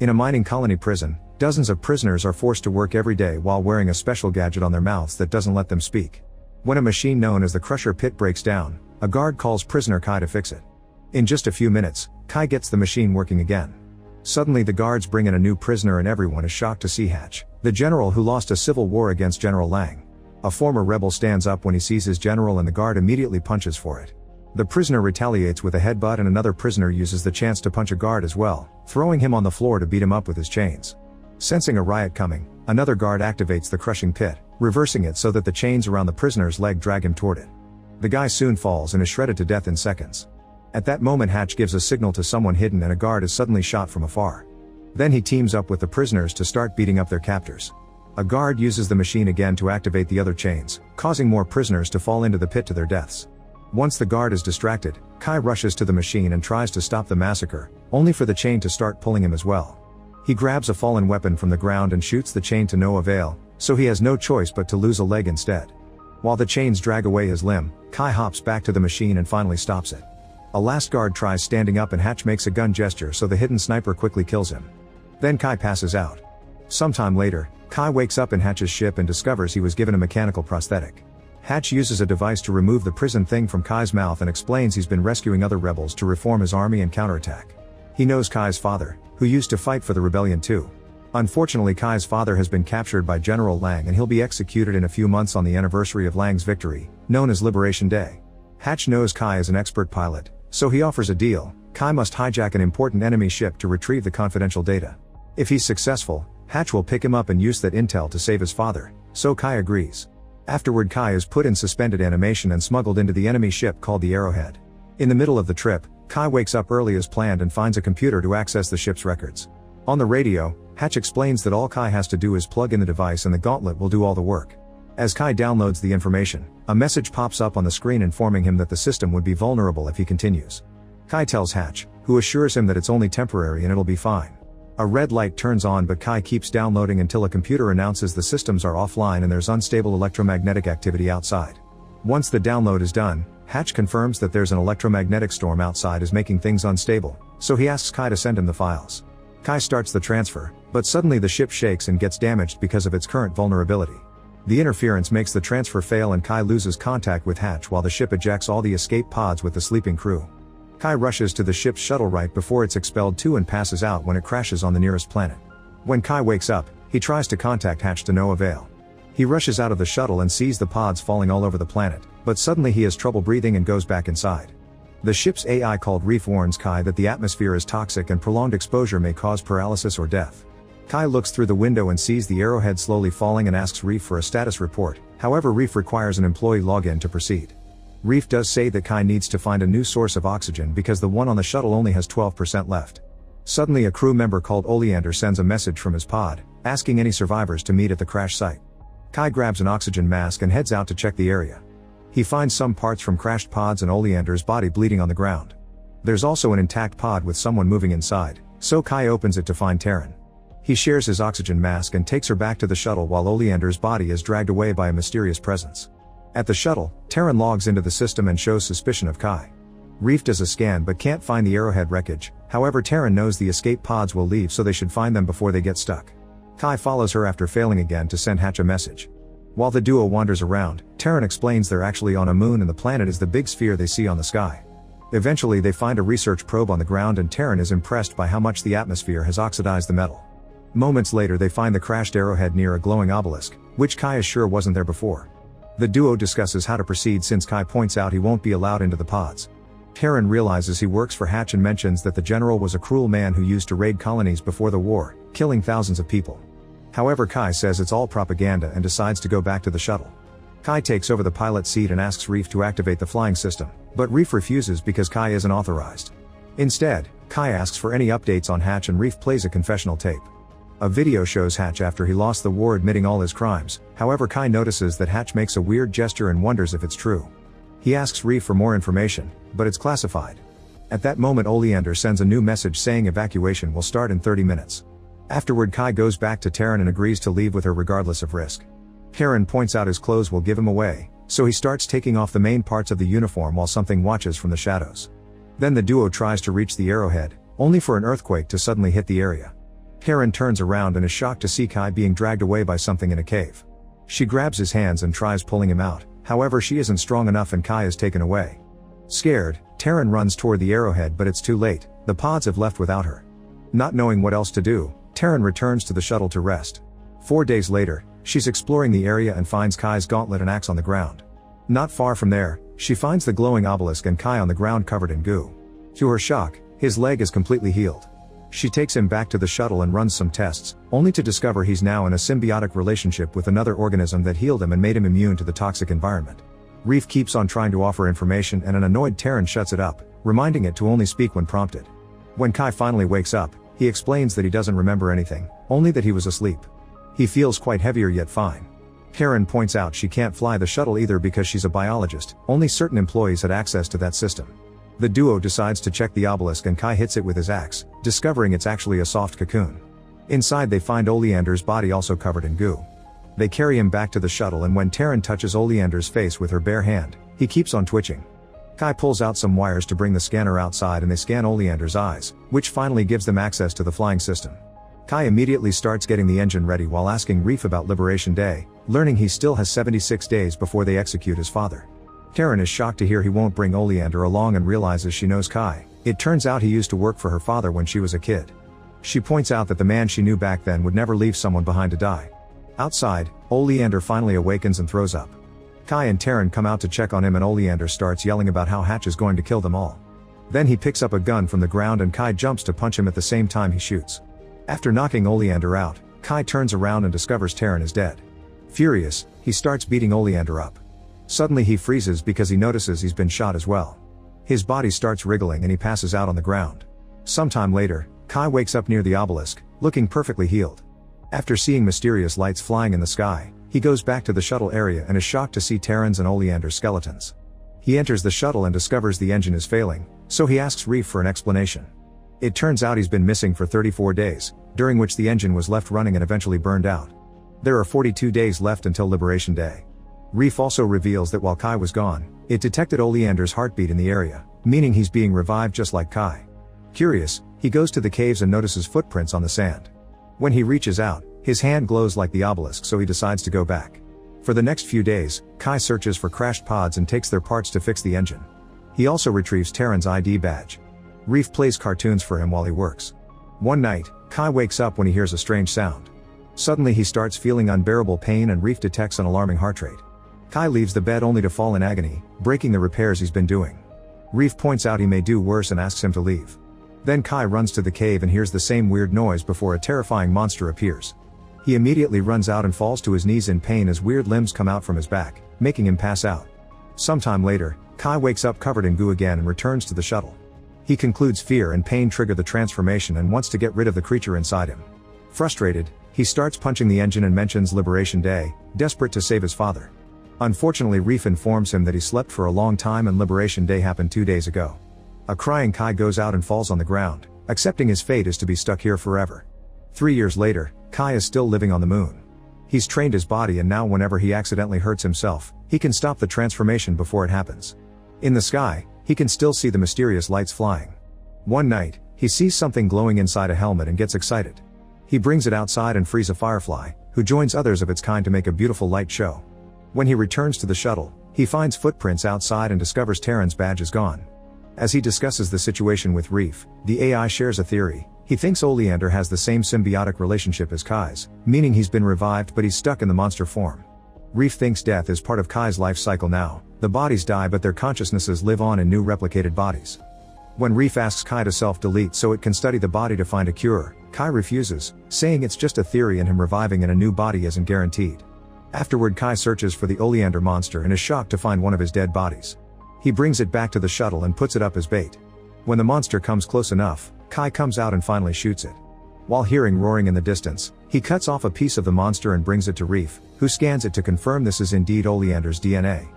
In a mining colony prison, dozens of prisoners are forced to work every day while wearing a special gadget on their mouths that doesn't let them speak. When a machine known as the Crusher Pit breaks down, a guard calls prisoner Kai to fix it. In just a few minutes, Kai gets the machine working again. Suddenly the guards bring in a new prisoner and everyone is shocked to see Hatch, the general who lost a civil war against General Lang. A former rebel stands up when he sees his general and the guard immediately punches for it. The prisoner retaliates with a headbutt and another prisoner uses the chance to punch a guard as well, throwing him on the floor to beat him up with his chains. Sensing a riot coming, another guard activates the crushing pit, reversing it so that the chains around the prisoner's leg drag him toward it. The guy soon falls and is shredded to death in seconds. At that moment Hatch gives a signal to someone hidden and a guard is suddenly shot from afar. Then he teams up with the prisoners to start beating up their captors. A guard uses the machine again to activate the other chains, causing more prisoners to fall into the pit to their deaths. Once the guard is distracted, Kai rushes to the machine and tries to stop the massacre, only for the chain to start pulling him as well. He grabs a fallen weapon from the ground and shoots the chain to no avail, so he has no choice but to lose a leg instead. While the chains drag away his limb, Kai hops back to the machine and finally stops it. A last guard tries standing up and Hatch makes a gun gesture so the hidden sniper quickly kills him. Then Kai passes out. Sometime later, Kai wakes up in Hatch's ship and discovers he was given a mechanical prosthetic. Hatch uses a device to remove the prison thing from Kai's mouth and explains he's been rescuing other rebels to reform his army and counterattack. He knows Kai's father, who used to fight for the rebellion too. Unfortunately Kai's father has been captured by General Lang and he'll be executed in a few months on the anniversary of Lang's victory, known as Liberation Day. Hatch knows Kai is an expert pilot, so he offers a deal. Kai must hijack an important enemy ship to retrieve the confidential data. If he's successful, Hatch will pick him up and use that intel to save his father, so Kai agrees. Afterward Kai is put in suspended animation and smuggled into the enemy ship called the Arrowhead. In the middle of the trip, Kai wakes up early as planned and finds a computer to access the ship's records. On the radio, Hatch explains that all Kai has to do is plug in the device and the gauntlet will do all the work. As Kai downloads the information, a message pops up on the screen informing him that the system would be vulnerable if he continues. Kai tells Hatch, who assures him that it's only temporary and it'll be fine. A red light turns on but Kai keeps downloading until a computer announces the systems are offline and there's unstable electromagnetic activity outside. Once the download is done, Hatch confirms that there's an electromagnetic storm outside is making things unstable, so he asks Kai to send him the files. Kai starts the transfer, but suddenly the ship shakes and gets damaged because of its current vulnerability. The interference makes the transfer fail and Kai loses contact with Hatch while the ship ejects all the escape pods with the sleeping crew. Kai rushes to the ship's shuttle right before it's expelled too and passes out when it crashes on the nearest planet. When Kai wakes up, he tries to contact Hatch to no avail. He rushes out of the shuttle and sees the pods falling all over the planet, but suddenly he has trouble breathing and goes back inside. The ship's AI called Reef warns Kai that the atmosphere is toxic and prolonged exposure may cause paralysis or death. Kai looks through the window and sees the Arrowhead slowly falling and asks Reef for a status report, however Reef requires an employee login to proceed. Reef does say that Kai needs to find a new source of oxygen because the one on the shuttle only has 12% left. Suddenly a crew member called Oleander sends a message from his pod, asking any survivors to meet at the crash site. Kai grabs an oxygen mask and heads out to check the area. He finds some parts from crashed pods and Oleander's body bleeding on the ground. There's also an intact pod with someone moving inside, so Kai opens it to find Terran. He shares his oxygen mask and takes her back to the shuttle while Oleander's body is dragged away by a mysterious presence. At the shuttle, Terran logs into the system and shows suspicion of Kai. Reef does a scan but can't find the Arrowhead wreckage, however Terran knows the escape pods will leave so they should find them before they get stuck. Kai follows her after failing again to send Hatch a message. While the duo wanders around, Terran explains they're actually on a moon and the planet is the big sphere they see on the sky. Eventually they find a research probe on the ground and Terran is impressed by how much the atmosphere has oxidized the metal. Moments later they find the crashed Arrowhead near a glowing obelisk, which Kai is sure wasn't there before. The duo discusses how to proceed since Kai points out he won't be allowed into the pods. Terran realizes he works for Hatch and mentions that the general was a cruel man who used to raid colonies before the war, killing thousands of people. However Kai says it's all propaganda and decides to go back to the shuttle. Kai takes over the pilot seat and asks Reef to activate the flying system, but Reef refuses because Kai isn't authorized. Instead, Kai asks for any updates on Hatch and Reef plays a confessional tape. A video shows Hatch after he lost the war admitting all his crimes, however Kai notices that Hatch makes a weird gesture and wonders if it's true. He asks Reef for more information, but it's classified. At that moment Oleander sends a new message saying evacuation will start in 30 minutes. Afterward Kai goes back to Terran and agrees to leave with her regardless of risk. Terran points out his clothes will give him away, so he starts taking off the main parts of the uniform while something watches from the shadows. Then the duo tries to reach the Arrowhead, only for an earthquake to suddenly hit the area. Karen turns around and is shocked to see Kai being dragged away by something in a cave. She grabs his hands and tries pulling him out, however she isn't strong enough and Kai is taken away. Scared, Terran runs toward the arrowhead but it's too late, the pods have left without her. Not knowing what else to do, Terran returns to the shuttle to rest. 4 days later, she's exploring the area and finds Kai's gauntlet and axe on the ground. Not far from there, she finds the glowing obelisk and Kai on the ground covered in goo. To her shock, his leg is completely healed. She takes him back to the shuttle and runs some tests, only to discover he's now in a symbiotic relationship with another organism that healed him and made him immune to the toxic environment. Reef keeps on trying to offer information and an annoyed Terran shuts it up, reminding it to only speak when prompted. When Kai finally wakes up, he explains that he doesn't remember anything, only that he was asleep. He feels quite heavier yet fine. Karen points out she can't fly the shuttle either because she's a biologist, only certain employees had access to that system. The duo decides to check the obelisk and Kai hits it with his axe, discovering it's actually a soft cocoon. Inside they find Oleander's body also covered in goo. They carry him back to the shuttle and when Terran touches Oleander's face with her bare hand, he keeps on twitching. Kai pulls out some wires to bring the scanner outside and they scan Oleander's eyes, which finally gives them access to the flying system. Kai immediately starts getting the engine ready while asking Reef about Liberation Day, learning he still has 76 days before they execute his father. Terran is shocked to hear he won't bring Oleander along and realizes she knows Kai. It turns out he used to work for her father when she was a kid. She points out that the man she knew back then would never leave someone behind to die. Outside, Oleander finally awakens and throws up. Kai and Terran come out to check on him and Oleander starts yelling about how Hatch is going to kill them all. Then he picks up a gun from the ground and Kai jumps to punch him at the same time he shoots. After knocking Oleander out, Kai turns around and discovers Terran is dead. Furious, he starts beating Oleander up. Suddenly he freezes because he notices he's been shot as well. His body starts wriggling and he passes out on the ground. Sometime later, Kai wakes up near the obelisk, looking perfectly healed. After seeing mysterious lights flying in the sky, he goes back to the shuttle area and is shocked to see Terran's and Oleander's skeletons. He enters the shuttle and discovers the engine is failing, so he asks Reef for an explanation. It turns out he's been missing for 34 days, during which the engine was left running and eventually burned out. There are 42 days left until Liberation Day. Reef also reveals that while Kai was gone, it detected Oleander's heartbeat in the area, meaning he's being revived just like Kai. Curious, he goes to the caves and notices footprints on the sand. When he reaches out, his hand glows like the obelisk so he decides to go back. For the next few days, Kai searches for crashed pods and takes their parts to fix the engine. He also retrieves Terran's ID badge. Reef plays cartoons for him while he works. One night, Kai wakes up when he hears a strange sound. Suddenly he starts feeling unbearable pain and Reef detects an alarming heart rate. Kai leaves the bed only to fall in agony, breaking the repairs he's been doing. Reef points out he may do worse and asks him to leave. Then Kai runs to the cave and hears the same weird noise before a terrifying monster appears. He immediately runs out and falls to his knees in pain as weird limbs come out from his back, making him pass out. Sometime later, Kai wakes up covered in goo again and returns to the shuttle. He concludes fear and pain trigger the transformation and wants to get rid of the creature inside him. Frustrated, he starts punching the engine and mentions Liberation Day, desperate to save his father. Unfortunately, Reef informs him that he slept for a long time and Liberation Day happened 2 days ago. A crying Kai goes out and falls on the ground, accepting his fate is to be stuck here forever. 3 years later, Kai is still living on the moon. He's trained his body and now whenever he accidentally hurts himself, he can stop the transformation before it happens. In the sky, he can still see the mysterious lights flying. One night, he sees something glowing inside a helmet and gets excited. He brings it outside and frees a firefly, who joins others of its kind to make a beautiful light show. When he returns to the shuttle, he finds footprints outside and discovers Terran's badge is gone. As he discusses the situation with Reef, the AI shares a theory. He thinks Oleander has the same symbiotic relationship as Kai's, meaning he's been revived but he's stuck in the monster form. Reef thinks death is part of Kai's life cycle now, the bodies die but their consciousnesses live on in new replicated bodies. When Reef asks Kai to self-delete so it can study the body to find a cure, Kai refuses, saying it's just a theory and him reviving in a new body isn't guaranteed. Afterward, Kai searches for the Oleander monster and is shocked to find one of his dead bodies. He brings it back to the shuttle and puts it up as bait. When the monster comes close enough, Kai comes out and finally shoots it. While hearing roaring in the distance, he cuts off a piece of the monster and brings it to Reef, who scans it to confirm this is indeed Oleander's DNA.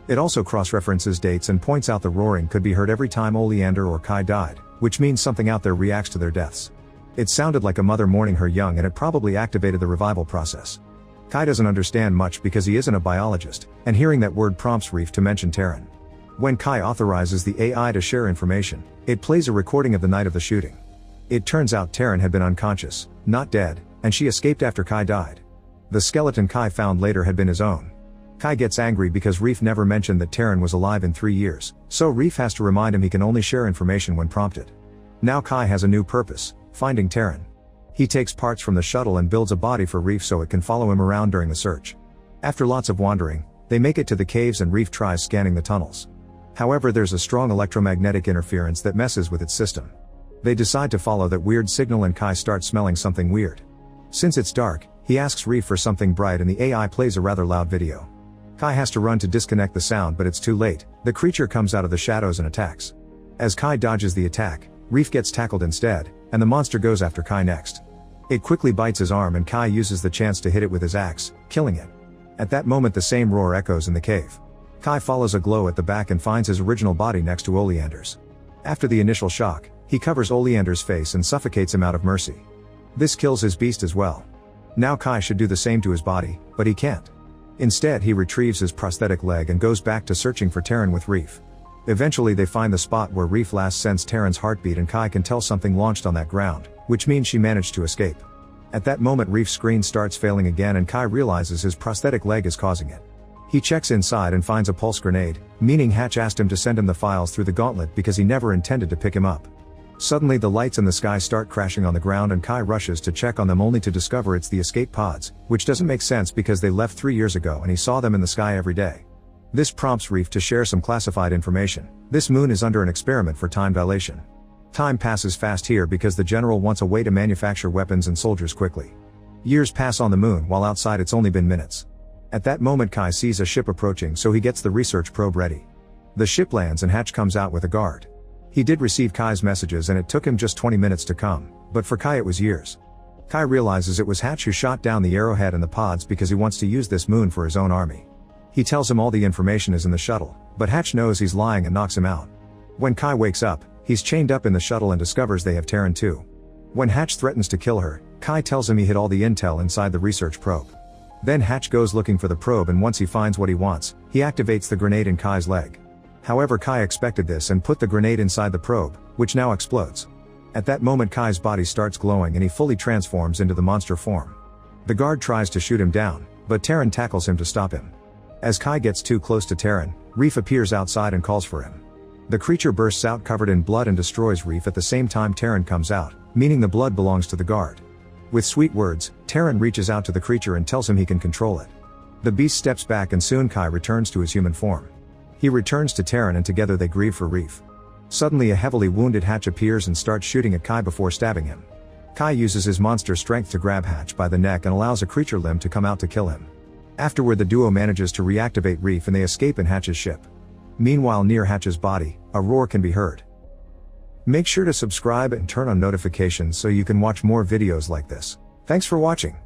It also cross-references dates and points out the roaring could be heard every time Oleander or Kai died, which means something out there reacts to their deaths. It sounded like a mother mourning her young and it probably activated the revival process. Kai doesn't understand much because he isn't a biologist, and hearing that word prompts Reef to mention Terran. When Kai authorizes the AI to share information, it plays a recording of the night of the shooting. It turns out Terran had been unconscious, not dead, and she escaped after Kai died. The skeleton Kai found later had been his own. Kai gets angry because Reef never mentioned that Terran was alive in 3 years, so Reef has to remind him he can only share information when prompted. Now Kai has a new purpose, finding Terran. He takes parts from the shuttle and builds a body for Reef so it can follow him around during the search. After lots of wandering, they make it to the caves and Reef tries scanning the tunnels. However, there's a strong electromagnetic interference that messes with its system. They decide to follow that weird signal and Kai starts smelling something weird. Since it's dark, he asks Reef for something bright and the AI plays a rather loud video. Kai has to run to disconnect the sound, but it's too late. The creature comes out of the shadows and attacks. As Kai dodges the attack, Reef gets tackled instead, and the monster goes after Kai next. It quickly bites his arm and Kai uses the chance to hit it with his axe, killing it. At that moment the same roar echoes in the cave. Kai follows a glow at the back and finds his original body next to Oleander's. After the initial shock, he covers Oleander's face and suffocates him out of mercy. This kills his beast as well. Now Kai should do the same to his body, but he can't. Instead he retrieves his prosthetic leg and goes back to searching for Terran with Reef. Eventually they find the spot where Reef last sensed Terran's heartbeat and Kai can tell something launched on that ground, which means she managed to escape. At that moment Reef's screen starts failing again and Kai realizes his prosthetic leg is causing it. He checks inside and finds a pulse grenade, meaning Hatch asked him to send him the files through the gauntlet because he never intended to pick him up. Suddenly the lights in the sky start crashing on the ground and Kai rushes to check on them only to discover it's the escape pods, which doesn't make sense because they left 3 years ago and he saw them in the sky every day. This prompts Reef to share some classified information. This moon is under an experiment for time dilation. Time passes fast here because the general wants a way to manufacture weapons and soldiers quickly. Years pass on the moon while outside it's only been minutes. At that moment Kai sees a ship approaching so he gets the research probe ready. The ship lands and Hatch comes out with a guard. He did receive Kai's messages and it took him just 20 minutes to come, but for Kai it was years. Kai realizes it was Hatch who shot down the arrowhead and the pods because he wants to use this moon for his own army. He tells him all the information is in the shuttle, but Hatch knows he's lying and knocks him out. When Kai wakes up, he's chained up in the shuttle and discovers they have Terran too. When Hatch threatens to kill her, Kai tells him he hid all the intel inside the research probe. Then Hatch goes looking for the probe and once he finds what he wants, he activates the grenade in Kai's leg. However, Kai expected this and put the grenade inside the probe, which now explodes. At that moment Kai's body starts glowing and he fully transforms into the monster form. The guard tries to shoot him down, but Terran tackles him to stop him. As Kai gets too close to Terran, Reef appears outside and calls for him. The creature bursts out covered in blood and destroys Reef at the same time Terran comes out, meaning the blood belongs to the guard. With sweet words, Terran reaches out to the creature and tells him he can control it. The beast steps back and soon Kai returns to his human form. He returns to Terran and together they grieve for Reef. Suddenly a heavily wounded Hatch appears and starts shooting at Kai before stabbing him. Kai uses his monster strength to grab Hatch by the neck and allows a creature limb to come out to kill him. Afterward the duo manages to reactivate Reef and they escape in Hatch's ship. Meanwhile near Hatch's body, a roar can be heard. Make sure to subscribe and turn on notifications so you can watch more videos like this. Thanks for watching.